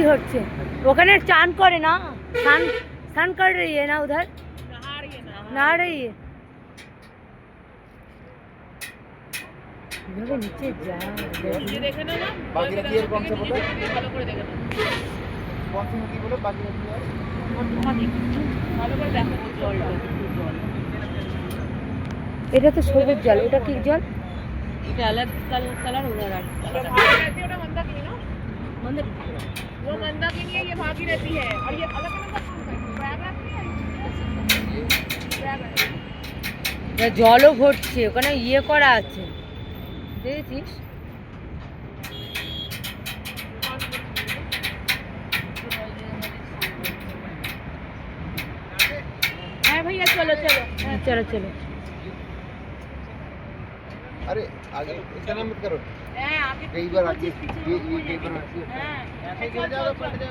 आरती হচ্ছে ওখানে চান করে না স্নান স্নাन कर रही है ना उधर नहा रही है इधर नीचे जा ये देखे ना भागीरथी है कौन सा बोला ভালো করে দেখে না कौन सी नदी बोले भागीरथी है ভালো করে দেখো জলটা জল এটা তো সবুজ জল এটা কি জল এটা अलग कलर हो रहा है भागीरथी ওটা मंदाकिनी ना मंदाकिनी वो मंदाकिनी है ये भागीरथी है और ये अलग अलग प्रयागराज नहीं है জলও ভরছে ওখানে ইয়ে করা আছে দেখেছিস হ্যাঁ भैया चलो चलो चलो चलो अरे आगे इतना मत करो आगे कई बार आगे ये कई बार आगे